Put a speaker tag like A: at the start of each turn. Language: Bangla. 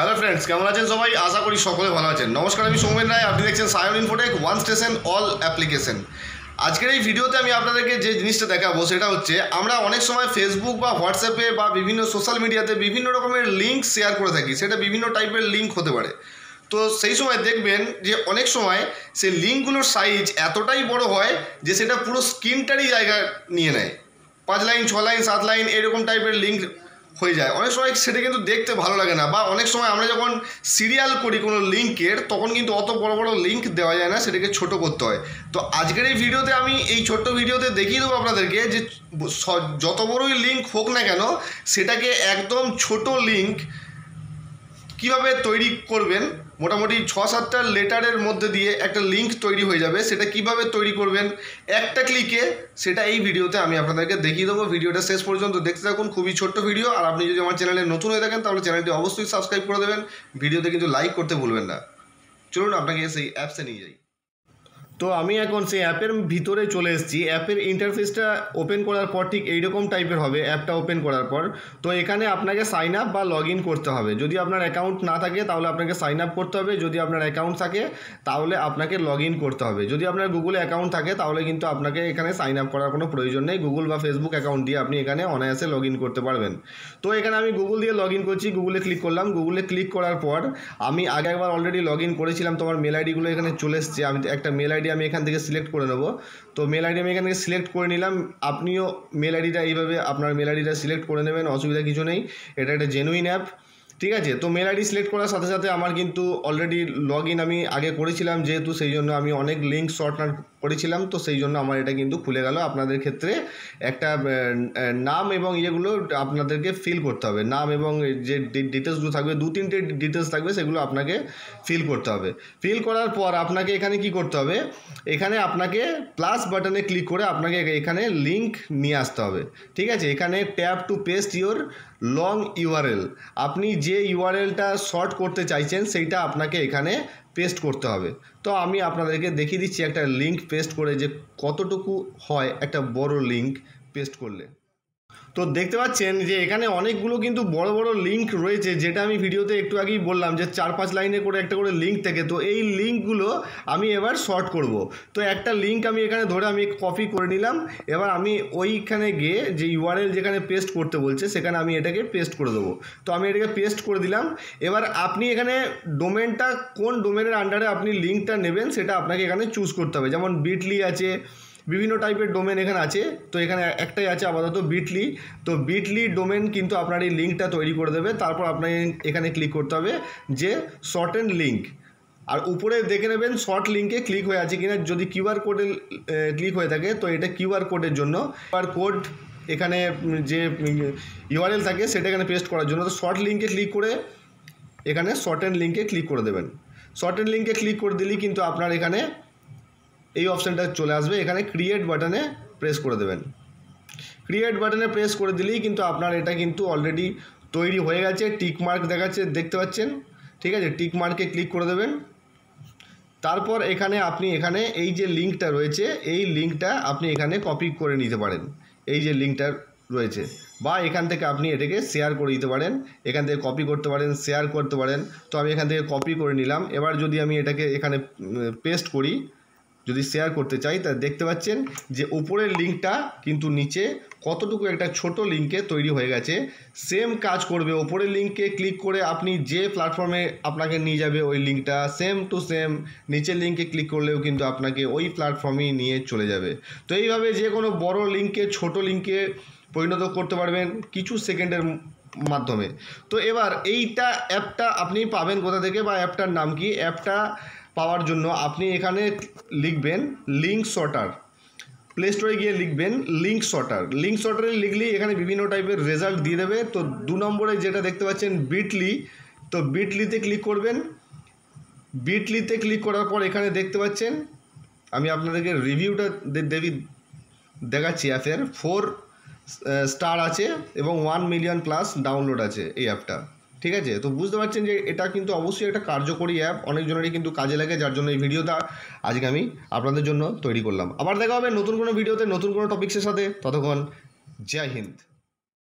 A: হ্যালো ফ্রেন্ডস, কেমন আছেন সবাই? আশা করি সকলে ভালো আছেন। নমস্কার, আমি সৌমেন রায়। আপনি দেখছেন Sayan Infotech, one station all application. আজকের এই ভিডিওতে আমি আপনাদেরকে যে জিনিসটা দেখাবো সেটা হচ্ছে, আমরা অনেক সময় ফেসবুক বা হোয়াটসঅ্যাপে বা বিভিন্ন সোশ্যাল মিডিয়াতে বিভিন্ন রকমের লিঙ্ক শেয়ার করে থাকি। সেটা বিভিন্ন টাইপের লিঙ্ক হতে পারে। তো সেই সময় দেখবেন যে অনেক সময় সেই লিঙ্কগুলোর সাইজ এতটাই বড় হয় যে সেটা পুরো স্ক্রিনটারই জায়গা নিয়ে নেয়। 5 লাইন, 6 লাইন, 7 লাইন এরকম টাইপের লিঙ্ক হয়ে যায়। অনেক সময় সেটা কিন্তু দেখতে ভালো লাগে না, বা অনেক সময় আমরা যখন সিরিয়াল করি কোনো লিঙ্কের, তখন কিন্তু অত বড় বড় লিঙ্ক দেওয়া যায় না, সেটাকে ছোট করতে হয়। তো আজকের এই ভিডিওতে আমি এই ছোট্ট ভিডিওতে দেখিয়ে দেবো আপনাদেরকে যে যত বড়ই লিঙ্ক হোক না কেন, সেটাকে একদম ছোট লিঙ্ক কীভাবে তৈরি করবেন। মোটামুটি 6-7টা লেটারের মধ্যে দিয়ে একটা লিঙ্ক তৈরি হয়ে যাবে। সেটা কিভাবে তৈরি করবেন একটা ক্লিকে, সেটা এই ভিডিওতে আমি আপনাদেরকে দেখিয়ে দেবো। ভিডিওটা শেষ পর্যন্ত দেখতে থাকুন। খুবই ছোট্ট ভিডিও। আর আপনি যদি আমার চ্যানেলে নতুন হয়ে থাকেন তাহলে চ্যানেলটি অবশ্যই সাবস্ক্রাইব করে দেবেন। ভিডিওতে কিন্তু লাইক করতে ভুলবেন না। চলুন আপনাকে সেই অ্যাপসে নিয়ে যাই। তো আমি এখন সেই অ্যাপের ভিতরে চলে এসেছি। অ্যাপের ইন্টারফেসটা ওপেন করার পর ঠিক এইরকম টাইপের হবে অ্যাপটা ওপেন করার পর। তো এখানে আপনাকে সাইন আপ বা লগ ইন করতে হবে। যদি আপনার অ্যাকাউন্ট না থাকে তাহলে আপনাকে সাইন আপ করতে হবে। যদি আপনার অ্যাকাউন্ট থাকে তাহলে আপনাকে লগ ইন করতে হবে। যদি আপনার গুগলে অ্যাকাউন্ট থাকে তাহলে কিন্তু আপনাকে এখানে সাইন আপ করার কোনো প্রয়োজন নেই। গুগল বা ফেসবুক অ্যাকাউন্ট দিয়ে আপনি এখানে অনায়াসে লগ ইন করতে পারবেন। তো এখানে আমি গুগল দিয়ে লগ ইন করছি। গুগলে ক্লিক করলাম। গুগলে ক্লিক করার পর আমি আগে একবার অলরেডি লগ ইন করেছিলাম। তোমার মেল আইডিগুলো এখানে চলে এসছে। আমি একটা মেল আইডি আমি এখান থেকে সিলেক্ট করে নেব। তো মেল আইডি আমি এখান থেকে সিলেক্ট করে নিলাম। আপনিও মেল আইডিটা এইভাবে আপনার মেল আইডিটা সিলেক্ট করে নেবেন, অসুবিধা কিছু নেই। এটা একটা জেনুইন অ্যাপ, ঠিক আছে। তো মেল আইডি সিলেক্ট করার সাথে সাথে আমার কিন্তু অলরেডি লগ ইন আমি আগে করেছিলাম, যেহেতু সেই জন্য আমি অনেক লিঙ্ক শর্ট করেছিলাম। তো সেই জন্য আমার এটা কিন্তু খুলে গেল। আপনাদের ক্ষেত্রে একটা নাম এবং ইয়েগুলো আপনাদেরকে ফিল করতে হবে। নাম এবং যে ডিটেলসগুলো থাকবে, 2-3টে ডিটেলস থাকবে, সেগুলো আপনাকে ফিল করতে হবে। ফিল করার পর আপনাকে এখানে কি করতে হবে, এখানে আপনাকে প্লাস বাটনে ক্লিক করে আপনাকে এখানে লিঙ্ক নিয়ে আসতে হবে, ঠিক আছে। এখানে tap to paste your long URL, আপনি যে ইউআরএলটা শর্ট করতে চাইছেন সেইটা আপনাকে এখানে পেস্ট করতে হবে। তো আমি আপনাদেরকে দেখিয়ে দিচ্ছি একটা লিঙ্ক পেস্ট করে যে কতটুকু হয় একটা বড় লিঙ্ক পেস্ট করলে। তো দেখতে পাচ্ছেন যে এখানে অনেকগুলো কিন্তু বড় বড় লিঙ্ক রয়েছে, যেটা আমি ভিডিওতে একটু আগেই বললাম যে 4-5 লাইনে করে একটা করে লিঙ্ক থাকে। তো এই লিঙ্কগুলো আমি এবার শর্ট করব। তো একটা লিঙ্ক আমি এখানে ধরে আমি কপি করে নিলাম। এবার আমি ওইখানে গিয়ে যে ইউআরএল যেখানে পেস্ট করতে বলছে সেখানে আমি এটাকে পেস্ট করে দেবো। তো আমি এটাকে পেস্ট করে দিলাম। এবার আপনি এখানে ডোমেনটা কোন ডোমেনের আন্ডারে আপনি লিঙ্কটা নেবেন সেটা আপনাকে এখানে চুজ করতে হবে। যেমন বিটলি আছে, বিভিন্ন টাইপের ডোমেন এখানে আছে। তো এখানে একটাই আছে আপাতত, বিটলি। তো বিটলি ডোমেন কিন্তু আপনার এই লিঙ্কটা তৈরি করে দেবে। তারপর আপনাকে এখানে ক্লিক করতে হবে যে শর্টেন লিঙ্ক, আর উপরে দেখে নেবেন শর্ট লিঙ্কে ক্লিক হয়ে আছে কিনা। যদি কিউআর কোডে ক্লিক হয়ে থাকে তো এটা কিউআর কোডের জন্য। কিউআর কোড এখানে যে ইউআরএল থাকে সেটা এখানে পেস্ট করার জন্য। তো শর্ট লিঙ্কে ক্লিক করে এখানে শর্টেন লিঙ্কে ক্লিক করে দেবেন। শর্টেন লিঙ্কে ক্লিক করে দিলেই কিন্তু আপনার এখানে এই অপশানটা চলে আসবে। এখানে ক্রিয়েট বাটনে প্রেস করে দেবেন। ক্রিয়েট বাটনে প্রেস করে দিলেই কিন্তু আপনার এটা কিন্তু অলরেডি তৈরি হয়ে গেছে। টিক মার্ক দেখাচ্ছে, দেখতে পাচ্ছেন, ঠিক আছে। টিক মার্কে ক্লিক করে দেবেন। তারপর এখানে আপনি এখানে এই যে লিঙ্কটা রয়েছে এই লিঙ্কটা আপনি এখানে কপি করে নিতে পারেন। এই যে লিঙ্কটা রয়েছে, বা এখান থেকে আপনি এটাকে শেয়ার করে দিতে পারেন। এখান থেকে কপি করতে পারেন, শেয়ার করতে পারেন। তো আমি এখান থেকে কপি করে নিলাম। এবার যদি আমি এটাকে এখানে পেস্ট করি, যদি শেয়ার করতে চাই, তা দেখতে পাচ্ছেন যে উপরের লিঙ্কটা কিন্তু নিচে কতটুকু একটা ছোট লিঙ্কে তৈরি হয়ে গেছে। সেম কাজ করবে। উপরের লিঙ্কে ক্লিক করে আপনি যে প্ল্যাটফর্মে আপনাকে নিয়ে যাবে ওই লিঙ্কটা সেম টু সেম নিচের লিঙ্কে ক্লিক করলেও কিন্তু আপনাকে ওই প্ল্যাটফর্মেই নিয়ে চলে যাবে। তো এইভাবে যে কোনো বড় লিঙ্কে ছোট লিঙ্কে পরিণত করতে পারবেন কিছু সেকেন্ডের মাধ্যমে। তো এবার এইটা অ্যাপটা আপনি পাবেন কোথা থেকে, বা অ্যাপটার নাম কি? অ্যাপটা পাওয়ার জন্য আপনি এখানে লিখবেন লিঙ্ক শর্টার। প্লে স্টোরে গিয়ে লিখবেন লিঙ্ক শর্টার। লিঙ্ক শর্টারে লিখলেই এখানে বিভিন্ন টাইপের রেজাল্ট দিয়ে দেবে। তো 2 নম্বরে যেটা দেখতে পাচ্ছেন বিটলি, তো বিটলিতে ক্লিক করবেন। বিটলিতে ক্লিক করার পর এখানে দেখতে পাচ্ছেন, আমি আপনাদেরকে রিভিউটা দেখাচ্ছি। অ্যাপের 4 স্টার আছে এবং 1 মিলিয়ন প্লাস ডাউনলোড আছে এই অ্যাপটা, ঠিক আছে। তো বুঝতে পারছেন যে এটা কিন্তু অবশ্যই একটা কার্যকরী অ্যাপ, অনেকজনেরই কিন্তু কাজে লাগে, যার জন্য এই ভিডিওটা আজকে আমি আপনাদের জন্য তৈরি করলাম। আবার দেখা হবে নতুন কোনো ভিডিওতে নতুন কোনো টপিক্সের সাথে। ততক্ষণ জয় হিন্দ।